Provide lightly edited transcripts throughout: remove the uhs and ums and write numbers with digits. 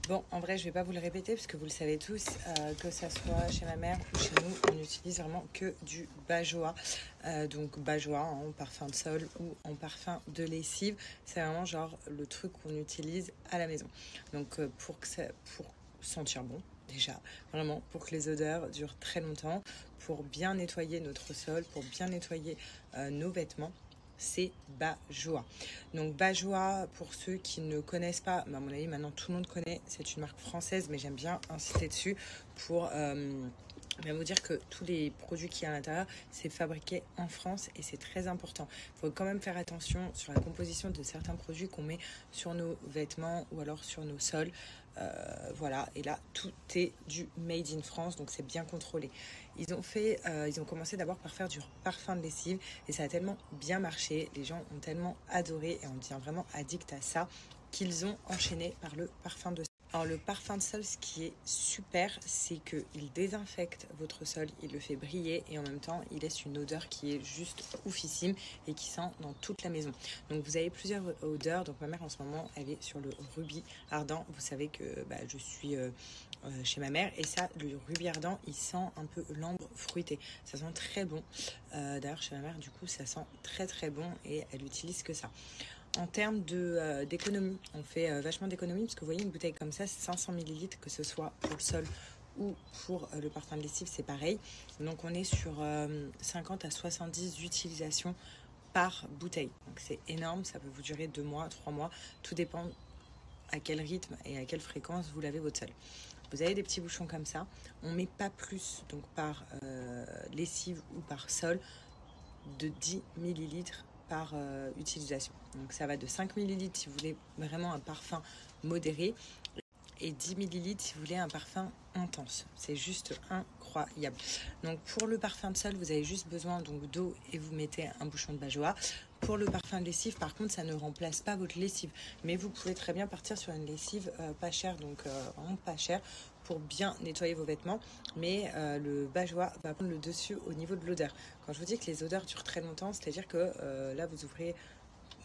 Bon, en vrai, je vais pas vous le répéter parce que vous le savez tous, que ça soit chez ma mère ou chez nous, on n'utilise vraiment que du Bajoa. Donc Bajoa en parfum de sol ou en parfum de lessive, c'est vraiment genre le truc qu'on utilise à la maison. Donc pour sentir bon, déjà, vraiment, pour que les odeurs durent très longtemps, pour bien nettoyer notre sol, pour bien nettoyer nos vêtements. C'est Bajoa. Donc Bajoa, pour ceux qui ne connaissent pas, à mon avis maintenant tout le monde connaît, c'est une marque française, mais j'aime bien insister dessus pour vous dire que tous les produits qu'il y a à l'intérieur, c'est fabriqué en France et c'est très important. Il faut quand même faire attention sur la composition de certains produits qu'on met sur nos vêtements ou alors sur nos sols. Voilà, et là tout est du made in France, donc c'est bien contrôlé. Ils ont commencé d'abord par faire du parfum de lessive et ça a tellement bien marché, les gens ont tellement adoré et on devient vraiment addict à ça qu'ils ont enchaîné par le parfum de sol. Alors le parfum de sol, ce qui est super, c'est qu'il désinfecte votre sol, il le fait briller et en même temps il laisse une odeur qui est juste oufissime et qui sent dans toute la maison. Donc vous avez plusieurs odeurs, donc ma mère en ce moment elle est sur le rubis ardent. Vous savez que je suis chez ma mère et ça, le rubis ardent il sent un peu l'ambre fruité, ça sent très bon. D'ailleurs chez ma mère du coup ça sent très très bon et elle utilise que ça. En termes d'économie, on fait vachement d'économie parce que vous voyez une bouteille comme ça, c'est 500 ml, que ce soit pour le sol ou pour le parfum de lessive, c'est pareil. Donc on est sur 50 à 70 utilisations par bouteille. Donc c'est énorme, ça peut vous durer 2 mois, 3 mois, tout dépend à quel rythme et à quelle fréquence vous lavez votre sol. Vous avez des petits bouchons comme ça, on ne met pas plus donc par lessive ou par sol de 10 ml par utilisation. Donc ça va de 5 ml si vous voulez vraiment un parfum modéré et 10 ml si vous voulez un parfum intense. C'est juste incroyable. Donc pour le parfum de sol, vous avez juste besoin donc d'eau et vous mettez un bouchon de Bajoa. Pour le parfum de lessive, par contre, ça ne remplace pas votre lessive. Mais vous pouvez très bien partir sur une lessive pas chère, donc vraiment pas chère, pour bien nettoyer vos vêtements. Mais le Bajoa va prendre le dessus au niveau de l'odeur. Quand je vous dis que les odeurs durent très longtemps, c'est-à-dire que là, vous ouvrez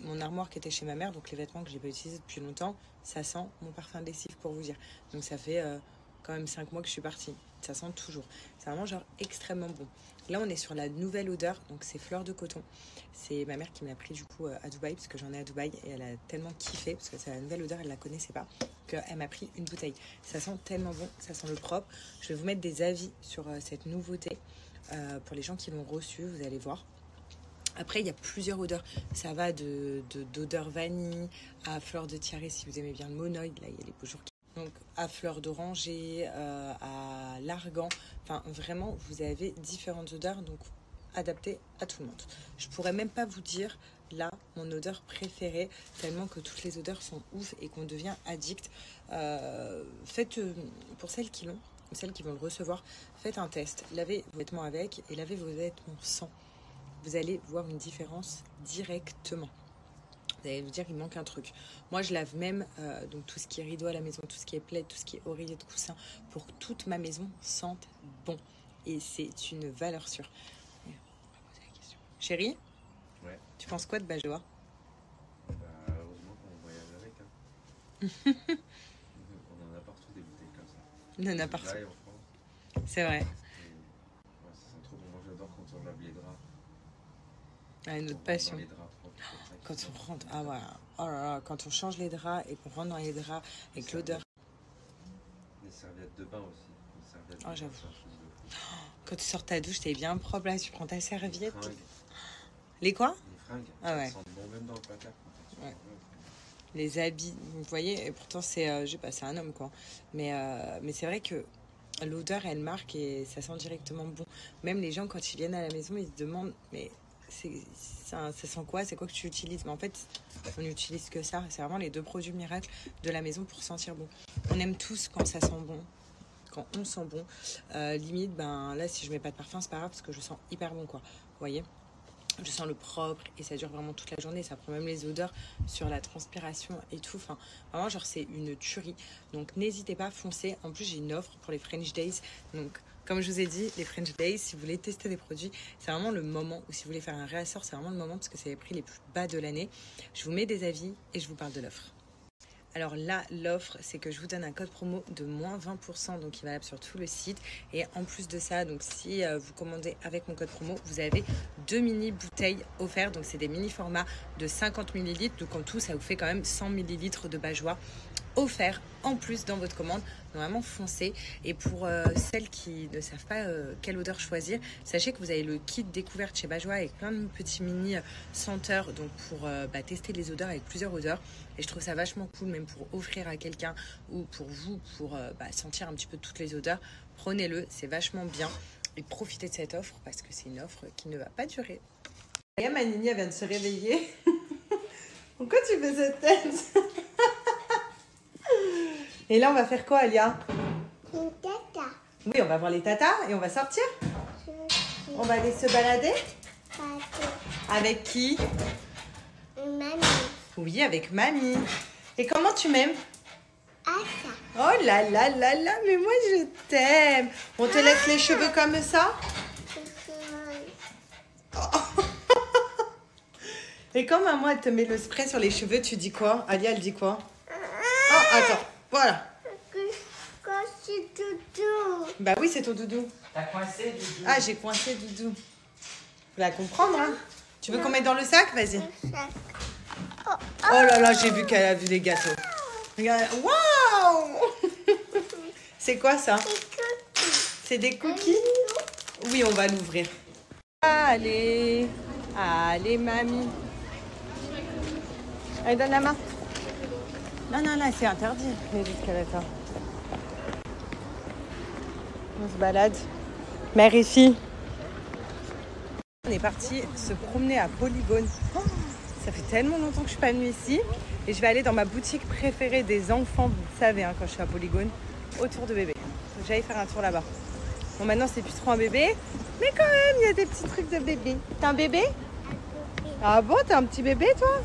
mon armoire qui était chez ma mère, donc les vêtements que je n'ai pas utilisés depuis longtemps, ça sent mon parfum de lessive pour vous dire. Donc ça fait quand même 5 mois que je suis partie. Ça sent toujours. C'est vraiment genre extrêmement bon. Là, on est sur la nouvelle odeur, donc c'est fleur de coton. C'est ma mère qui me l'a pris du coup à Dubaï, parce que j'en ai à Dubaï, et elle a tellement kiffé, parce que c'est la nouvelle odeur, elle ne la connaissait pas, qu'elle m'a pris une bouteille. Ça sent tellement bon, ça sent le propre. Je vais vous mettre des avis sur cette nouveauté pour les gens qui l'ont reçue, vous allez voir. Après, il y a plusieurs odeurs. Ça va d'odeur vanille à fleur de tiare, si vous aimez bien le monoïde. Là, il y a les beaux jours qui... Donc, à fleur d'oranger, à l'argan. Enfin, vraiment, vous avez différentes odeurs, donc adaptées à tout le monde. Je pourrais même pas vous dire, là, mon odeur préférée, tellement que toutes les odeurs sont ouf et qu'on devient addict. Faites, pour celles qui l'ont, celles qui vont le recevoir, faites un test. Lavez vos vêtements avec et lavez vos vêtements sans. Vous allez voir une différence directement. Vous allez vous dire qu'il manque un truc. Moi, je lave même donc tout ce qui est rideau à la maison, tout ce qui est plaid, tout ce qui est oreiller de coussin, pour que toute ma maison sente bon. Et c'est une valeur sûre. On va poser la question. Chérie, ouais. Tu penses quoi de Bajoa? Heureusement qu'on voyage avec. Hein. On en a partout des bouteilles comme ça. On en a partout. Là, en France. C'est vrai. Et, ça sent trop bon. Moi, j'adore quand on lave les draps. Ah, une autre passion. Les draps propres, quand on rentre, ah voilà, oh là là, quand on change les draps et qu'on rentre dans les draps avec l'odeur. Les serviettes de bain aussi. Les serviettes oh, j'avoue. Quand tu sors ta douche, t'es bien propre là, tu prends ta serviette. Les quoi? Les fringues. Ah ouais. Ça sent bon même dans le placard. Ouais. Les habits, vous voyez, et pourtant c'est, je sais pas, c'est un homme quoi. Mais c'est vrai que l'odeur elle marque et ça sent directement bon. Même les gens quand ils viennent à la maison, ils se demandent, mais ça sent quoi? C'est quoi que tu utilises? Mais en fait, on n'utilise que ça. C'est vraiment les 2 produits miracles de la maison pour sentir bon. On aime tous quand ça sent bon, quand on sent bon. Limite, là, si je mets pas de parfum, c'est pas grave parce que je sens hyper bon, quoi. Vous voyez? Je sens le propre et ça dure vraiment toute la journée. Ça prend même les odeurs sur la transpiration et tout. Enfin, vraiment, genre, c'est une tuerie. Donc, n'hésitez pas, foncez. En plus, j'ai une offre pour les French Days. Donc, comme je vous ai dit, les French Days, si vous voulez tester des produits, c'est vraiment le moment. Ou si vous voulez faire un réassort, c'est vraiment le moment parce que c'est les prix les plus bas de l'année. Je vous mets des avis et je vous parle de l'offre. Alors là, l'offre, c'est que je vous donne un code promo de moins 20%, donc qui est valable sur tout le site. Et en plus de ça, donc si vous commandez avec mon code promo, vous avez 2 mini bouteilles offertes. Donc c'est des mini formats de 50 ml. Donc en tout, ça vous fait quand même 100 ml de Bajois offert en plus dans votre commande. Donc vraiment foncez. Et pour celles qui ne savent pas quelle odeur choisir, sachez que vous avez le kit découverte chez Bajois avec plein de petits mini senteurs, donc pour tester les odeurs avec plusieurs odeurs. Et je trouve ça vachement cool, même pour offrir à quelqu'un ou pour vous, pour sentir un petit peu toutes les odeurs. Prenez-le, c'est vachement bien. Et profitez de cette offre parce que c'est une offre qui ne va pas durer. Regarde, ma Nini, elle vient de se réveiller. Pourquoi tu fais cette tête? Et là, on va faire quoi, Alia? Une tata. Oui, on va voir les tatas et on va sortir. On va aller se balader. Avec qui? Mamie. Oui, avec mamie. Et comment tu m'aimes? Asa. Oh là là là là, mais moi je t'aime. On te laisse les cheveux comme ça? Et quand maman elle te met le spray sur les cheveux, tu dis quoi? Alia, elle dit quoi? Oh, attends, voilà. C'est doudou. Bah oui, c'est ton doudou. T'as coincé, Doudou? Ah, j'ai coincé doudou. Faut la comprendre, hein. Tu veux qu'on mette dans le sac? Vas-y. Oh là là, j'ai vu qu'elle a vu des gâteaux. Regarde, waouh! C'est quoi ça? C'est des cookies? Oui, on va l'ouvrir. Allez, allez, mamie. Allez, donne la main. Non, non, là, c'est interdit, les escalators. On se balade. Mère et fille. On est parti se promener à Polygone. Oh, ça fait tellement longtemps que je suis pas venue ici. Et je vais aller dans ma boutique préférée des enfants, vous le savez, hein, quand je suis à Polygone, autour de bébé. Donc j'allais faire un tour là-bas. Bon, maintenant, c'est plus trop un bébé. Mais quand même, il y a des petits trucs de bébé. T'es un bébé? Ah bon, t'es un petit bébé, toi?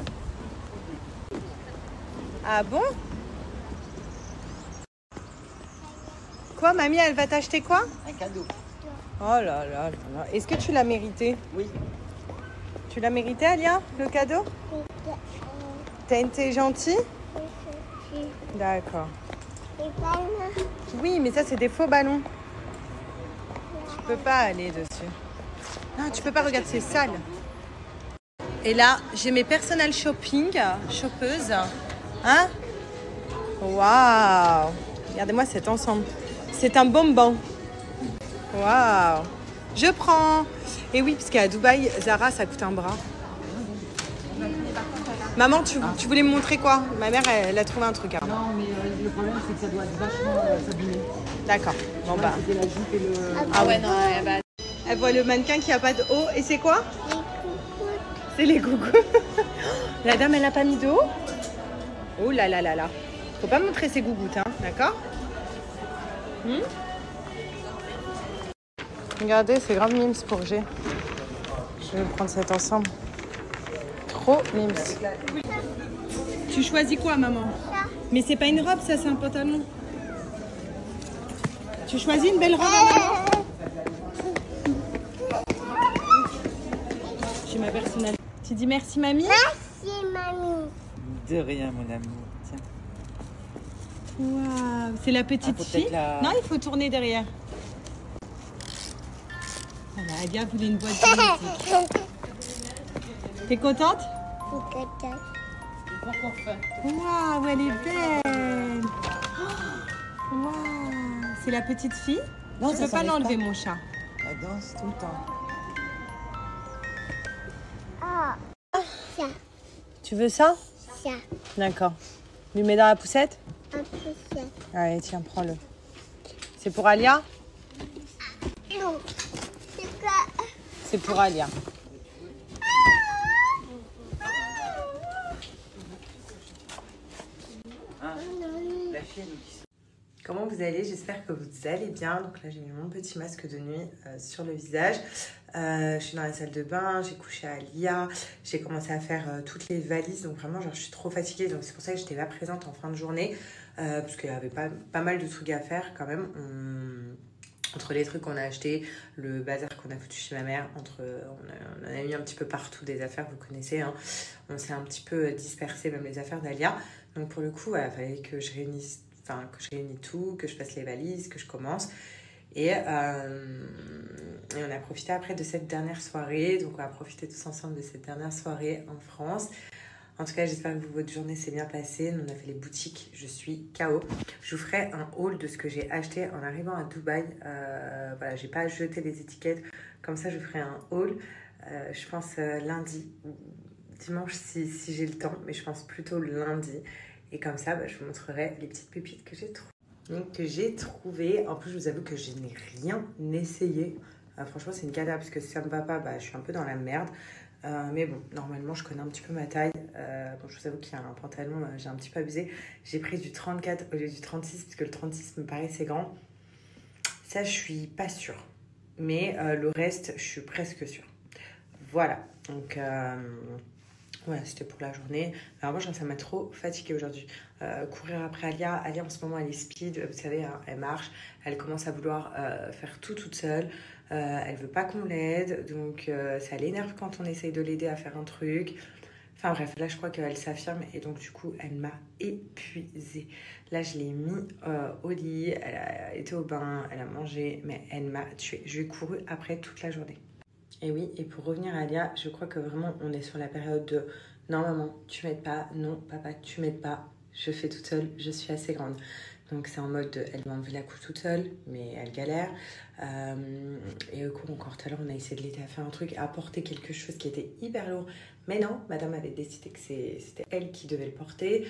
Ah bon? Quoi, mamie, elle va t'acheter quoi? Un cadeau. Oh là là là là. Est-ce que tu l'as mérité? Oui. Tu l'as mérité, Alia, le cadeau? T'as été gentille? D'accord. Oui, mais ça, c'est des faux ballons. Tu peux pas aller dessus. Non, tu peux pas, regarder, c'est sale. Et là, j'ai mes personal shopping, shoppeuses. Hein? Waouh! Regardez-moi cet ensemble. C'est un bonbon. Waouh! Je prends. Et oui, parce qu'à Dubaï, Zara, ça coûte un bras. Maman, tu voulais me montrer quoi? Ma mère, elle a trouvé un truc. Hein. Non, mais le problème, c'est que ça doit vachement s'abîmer. D'accord. Bon, bah. C'était la jupe et le... Ah ouais, non, elle voit le mannequin qui a pas de haut. Et c'est quoi? C'est les gougous. La dame, elle a pas mis de haut? Oh là là là là. Faut pas montrer ses gougouttes, hein, d'accord? Regardez, c'est grave mimes pour G. Je vais prendre cet ensemble. Trop mimes. Tu choisis quoi, maman? Mais c'est pas une robe, ça, c'est un pantalon. Tu choisis une belle robe, maman? J'ai ma personnalité. Tu dis merci, mamie? Merci, mamie. De rien, mon amour. Tiens. Waouh, c'est la petite faut fille. peut-être la- Non, il faut tourner derrière. Voilà, Alia voulait une boîte de musique. T'es contente? Waouh, elle est belle. Oh, waouh, c'est la petite fille? Non, Je ça peux pas s'enlève l'enlever, pas. mon chat. Elle danse tout le temps. Ah, ça, Tu veux ça? ça, D'accord. Lui mets dans la poussette? un peu ça. Allez, tiens, prends-le. C'est pour Alia? Non, c'est quoi? C'est pour Alia. La chienne qui... Comment vous allez? J'espère que vous allez bien. Donc là, j'ai mis mon petit masque de nuit sur le visage. Je suis dans la salle de bain, j'ai couché à Lia, j'ai commencé à faire toutes les valises. Donc vraiment, genre, je suis trop fatiguée. Donc c'est pour ça que j'étais pas présente en fin de journée. Parce qu'il y avait pas mal de trucs à faire quand même. Entre les trucs qu'on a achetés, le bazar qu'on a foutu chez ma mère, on a mis un petit peu partout des affaires, vous connaissez, hein. On s'est un petit peu dispersé, même les affaires d'Alia. Donc pour le coup, il fallait que je réunisse tout, que je fasse les valises, que je commence. Et on a profité après de cette dernière soirée. Donc on va profiter tous ensemble de cette dernière soirée en France. En tout cas, j'espère que votre journée s'est bien passée. Nous, on a fait les boutiques. Je suis KO. Je vous ferai un haul de ce que j'ai acheté en arrivant à Dubaï. Voilà, j'ai pas jeté les étiquettes. Comme ça, je vous ferai un haul. Je pense lundi ou dimanche si j'ai le temps. Mais je pense plutôt lundi. Et comme ça, je vous montrerai les petites pépites que j'ai trouvées. Donc, que j'ai trouvées. En plus, je vous avoue que je n'ai rien essayé. Franchement, c'est une galère parce que si ça me va pas, je suis un peu dans la merde. Mais bon, normalement, je connais un petit peu ma taille. Bon, je vous avoue qu'il y a un pantalon, j'ai un petit peu abusé. J'ai pris du 34 au lieu du 36 parce que le 36 me paraissait grand. Ça, je suis pas sûre. Mais le reste, je suis presque sûre. Voilà. Donc, voilà, c'était pour la journée. Alors moi, ça m'a trop fatiguée aujourd'hui. Courir après Alia. Alia, en ce moment, elle est speed. Vous savez, hein, elle marche. Elle commence à vouloir faire tout toute seule. Elle veut pas qu'on l'aide. Donc, ça l'énerve quand on essaye de l'aider à faire un truc. Enfin bref, là, je crois qu'elle s'affirme. Et donc, du coup, elle m'a épuisée. Là, je l'ai mis au lit. Elle a été au bain. Elle a mangé. Mais elle m'a tuée. Je lui ai couru après toute la journée. Et oui, et pour revenir à Alia, je crois que vraiment on est sur la période de non maman, tu m'aides pas, non papa, tu m'aides pas, je fais toute seule, je suis assez grande. Donc c'est en mode, elle m'a enlevé la couche toute seule, mais elle galère. Et au coup, encore tout à l'heure, on a essayé de l'aider à faire un truc, à apporter quelque chose qui était hyper lourd. Mais non, madame avait décidé que c'était elle qui devait le porter.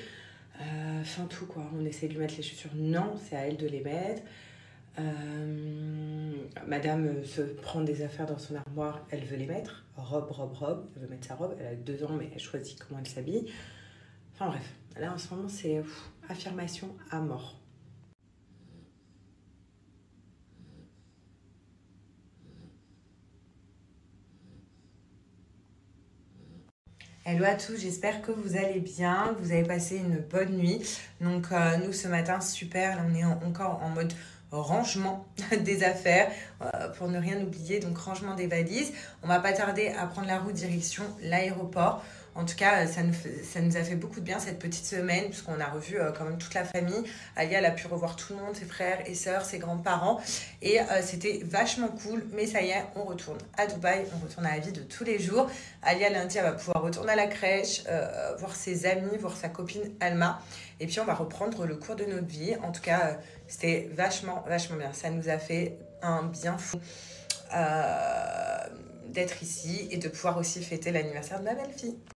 Enfin tout quoi, on essaie de lui mettre les chaussures, non, c'est à elle de les mettre. Madame se prend des affaires dans son armoire, elle veut les mettre, robe, elle veut mettre sa robe, elle a 2 ans mais elle choisit comment elle s'habille. Enfin bref, là en ce moment c'est affirmation à mort. Hello à tous, j'espère que vous allez bien, que vous avez passé une bonne nuit. Donc nous ce matin, super, là, on est encore en mode rangement des affaires pour ne rien oublier, donc rangement des valises. On va pas tarder à prendre la route direction l'aéroport. En tout cas, ça nous a fait beaucoup de bien cette petite semaine puisqu'on a revu quand même toute la famille. Alia, elle a pu revoir tout le monde, ses frères et sœurs, ses grands-parents. Et c'était vachement cool. Mais ça y est, on retourne à Dubaï, on retourne à la vie de tous les jours. Alia, lundi, elle va pouvoir retourner à la crèche, voir ses amis, voir sa copine Alma. Et puis, on va reprendre le cours de notre vie. En tout cas, c'était vachement bien. Ça nous a fait un bien fou d'être ici et de pouvoir aussi fêter l'anniversaire de ma belle-fille.